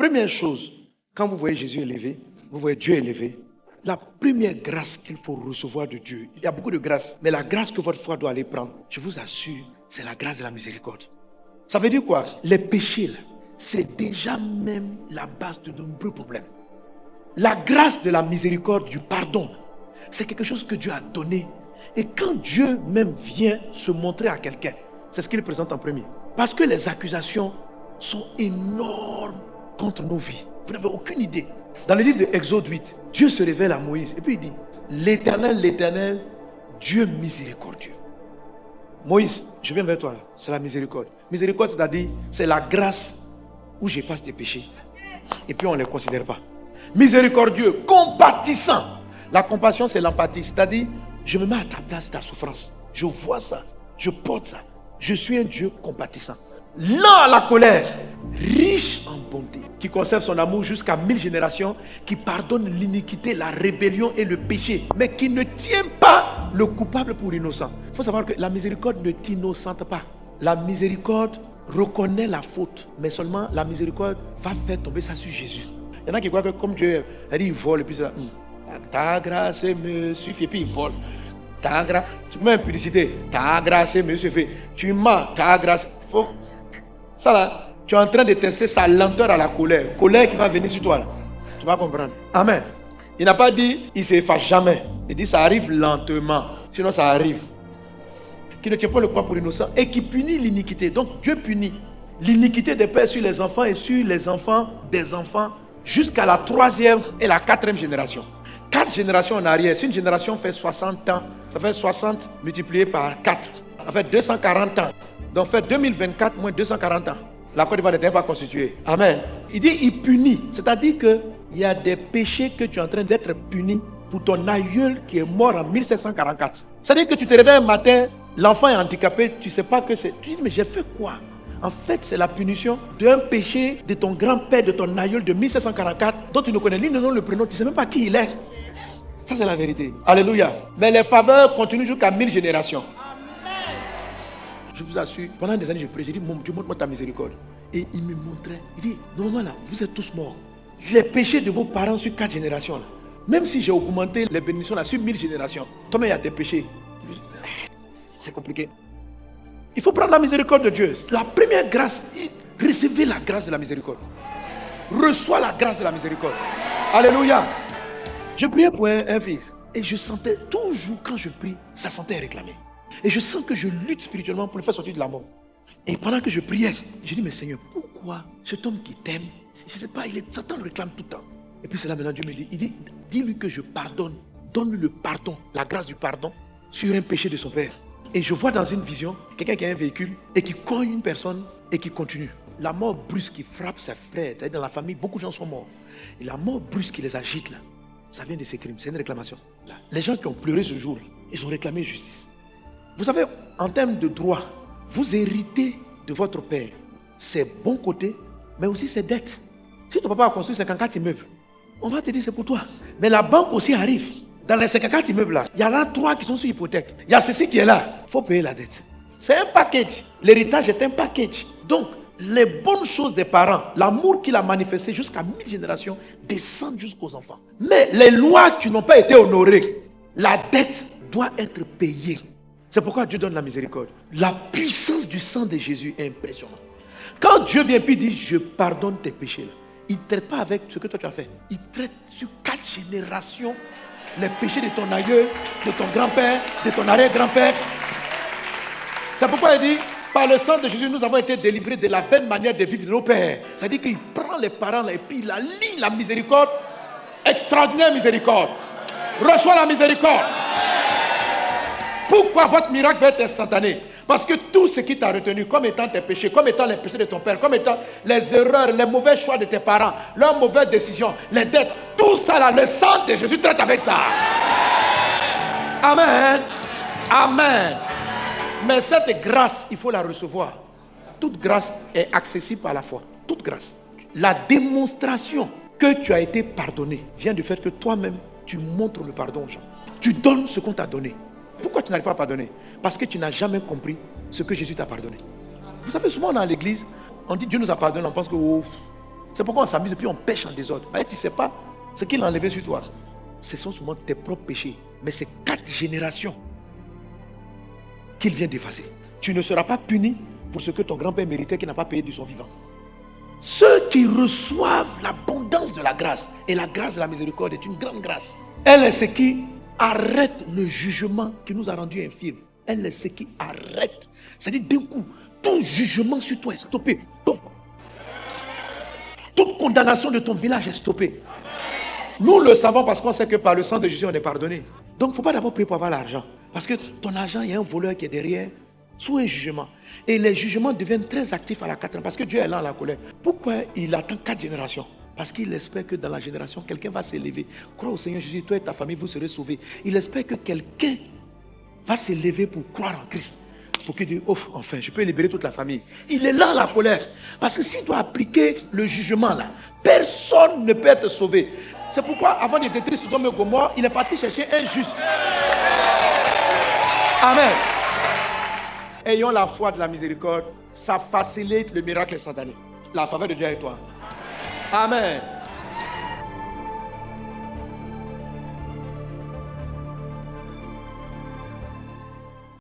première chose, quand vous voyez Jésus élevé, vous voyez Dieu élevé, la première grâce qu'il faut recevoir de Dieu, il y a beaucoup de grâces, mais la grâce que votre foi doit aller prendre, je vous assure, c'est la grâce de la miséricorde. Ça veut dire quoi? Les péchés, là, c'est déjà même la base de nombreux problèmes. La grâce de la miséricorde, du pardon, c'est quelque chose que Dieu a donné. Et quand Dieu même vient se montrer à quelqu'un, c'est ce qu'il présente en premier. Parce que les accusations sont énormes contre nos vies. Vous n'avez aucune idée. Dans le livre de Exode 8, Dieu se révèle à Moïse et puis il dit, l'Éternel, Dieu miséricordieux. Moïse, je viens vers toi là, c'est la miséricorde. Miséricorde, c'est-à-dire, c'est la grâce où j'efface tes péchés. Et puis on ne les considère pas. Miséricordieux, compatissant. La compassion, c'est l'empathie, c'est-à-dire, je me mets à ta place, ta souffrance. Je vois ça, je porte ça. Je suis un Dieu compatissant. Lent à la colère, riche en bonté, qui conserve son amour jusqu'à 1000 générations, qui pardonne l'iniquité, la rébellion et le péché, mais qui ne tient pas le coupable pour innocent. Il faut savoir que la miséricorde ne t'innocente pas. La miséricorde reconnaît la faute, mais seulement la miséricorde va faire tomber ça sur Jésus. Il y en a qui croient que comme Dieu a dit, il vole, et puis ça, ta grâce me suffit, et puis il vole. Ta grâce, tu mets impudicité, ta grâce me suffit. Tu mens, ta grâce, faut. Ça là, tu es en train de tester sa lenteur à la colère. Colère qui va venir sur toi là. Tu vas comprendre. Amen. Il n'a pas dit, il ne s'efface jamais. Il dit, ça arrive lentement. Sinon, ça arrive. Qui ne tient pas le poids pour innocent et qui punit l'iniquité. Donc, Dieu punit l'iniquité des pères sur les enfants et sur les enfants des enfants jusqu'à la 3e et la 4e génération. 4 générations en arrière. Si une génération fait 60 ans, ça fait 60 multiplié par 4. Ça fait 240 ans. Donc, fait 2024 moins 240 ans. La Côte d'Ivoire n'était pas constituée. Amen. Il dit, il punit. C'est-à-dire qu'il y a des péchés que tu es en train d'être puni pour ton aïeul qui est mort en 1744. C'est-à-dire que tu te réveilles un matin, l'enfant est handicapé, tu ne sais pas que c'est. Tu dis, mais j'ai fait quoi? En fait, c'est la punition d'un péché de ton grand-père, de ton aïeul de 1744, dont tu ne connais ni le nom, le prénom, tu ne sais même pas qui il est. Ça, c'est la vérité. Alléluia. Mais les faveurs continuent jusqu'à 1000 générations. Je vous assure, pendant des années, je prie, j'ai dit, mon Dieu, montre-moi ta miséricorde. Et il me montrait, il dit, normalement là, vous êtes tous morts. Les péchés de vos parents sur 4 générations là, même si j'ai augmenté les bénédictions là sur 1000 générations, toi-même il y a des péchés. C'est compliqué. Il faut prendre la miséricorde de Dieu. La première grâce, recevez la grâce de la miséricorde. Reçois la grâce de la miséricorde. Alléluia. Je priais pour un fils et je sentais toujours quand je prie, sa santé est réclamée. Et je sens que je lutte spirituellement pour le faire sortir de la mort. Et pendant que je priais, je dis, mais Seigneur, pourquoi cet homme qui t'aime, je ne sais pas, Satan le réclame tout le temps. Et puis c'est là maintenant Dieu me dit, il dit, dis-lui que je pardonne, donne-lui le pardon, la grâce du pardon sur un péché de son père. Et je vois dans une vision, quelqu'un qui a un véhicule et qui cogne une personne et qui continue. La mort brusque qui frappe ses frères, dans la famille, beaucoup de gens sont morts. Et la mort brusque qui les agite là, ça vient de ces crimes, c'est une réclamation. Là. Les gens qui ont pleuré ce jour, ils ont réclamé justice. Vous savez, en termes de droit, vous héritez de votre père ses bons côtés, mais aussi ses dettes. Si ton papa a construit 54 immeubles, on va te dire c'est pour toi. Mais la banque aussi arrive. Dans les 54 immeubles là, il y en a 3 qui sont sur hypothèque. Il y a ceci qui est là. Il faut payer la dette. C'est un package. L'héritage est un package. Donc, les bonnes choses des parents, l'amour qu'il a manifesté jusqu'à 1000 générations, descendent jusqu'aux enfants. Mais les lois qui n'ont pas été honorées, la dette doit être payée. C'est pourquoi Dieu donne la miséricorde. La puissance du sang de Jésus est impressionnante. Quand Dieu vient et dit, je pardonne tes péchés, là, il ne traite pas avec ce que toi tu as fait. Il traite sur 4 générations les péchés de ton aïeul, de ton grand-père, de ton arrière-grand-père. C'est pourquoi il dit, par le sang de Jésus, nous avons été délivrés de la vaine manière de vivre de nos pères. C'est-à-dire qu'il prend les parents là, et puis il aligne la miséricorde, extraordinaire miséricorde. Reçois la miséricorde. Pourquoi votre miracle va être instantané? Parce que tout ce qui t'a retenu comme étant tes péchés, comme étant les péchés de ton père, comme étant les erreurs, les mauvais choix de tes parents, leurs mauvaises décisions, les dettes, tout ça là, le sang de Jésus traite avec ça. Amen. Amen. Mais cette grâce, il faut la recevoir. Toute grâce est accessible par la foi. Toute grâce. La démonstration que tu as été pardonné vient du fait que toi-même, tu montres le pardon aux gens. Tu donnes ce qu'on t'a donné. Pourquoi tu n'arrives pas à pardonner? Parce que tu n'as jamais compris ce que Jésus t'a pardonné. Vous savez, souvent dans l'église, on dit Dieu nous a pardonné, on pense que C'est pourquoi on s'amuse et puis on pêche en désordre. Mais tu ne sais pas ce qu'il a enlevé sur toi. Ce sont souvent tes propres péchés. Mais c'est 4 générations qu'il vient d'effacer. Tu ne seras pas puni pour ce que ton grand-père méritait qu'il n'a pas payé de son vivant. Ceux qui reçoivent l'abondance de la grâce, et la grâce de la miséricorde est une grande grâce. Elle est ce qui arrête le jugement qui nous a rendus infirmes. Elle est ce qui arrête. C'est-à-dire d'un coup, ton jugement sur toi est stoppé. Donc, toute condamnation de ton village est stoppée. Nous le savons parce qu'on sait que par le sang de Jésus, on est pardonné. Donc, il ne faut pas d'abord prier pour avoir l'argent. Parce que ton argent, il y a un voleur qui est derrière, sous un jugement. Et les jugements deviennent très actifs à la 4e. Parce que Dieu est là à la colère. Pourquoi il attend 4 générations? Parce qu'il espère que dans la génération, quelqu'un va s'élever. Crois au Seigneur Jésus, toi et ta famille, vous serez sauvés. Il espère que quelqu'un va s'élever pour croire en Christ. Pour qu'il dise, oh, enfin, je peux libérer toute la famille. Il est là à la colère. Parce que s'il doit appliquer le jugement là, personne ne peut être sauvé. C'est pourquoi, avant de détruire Sodome et Gomorrhe, il est parti chercher un juste. Amen. Ayons la foi de la miséricorde. Ça facilite le miracle instantané. La faveur de Dieu est toi. Amen.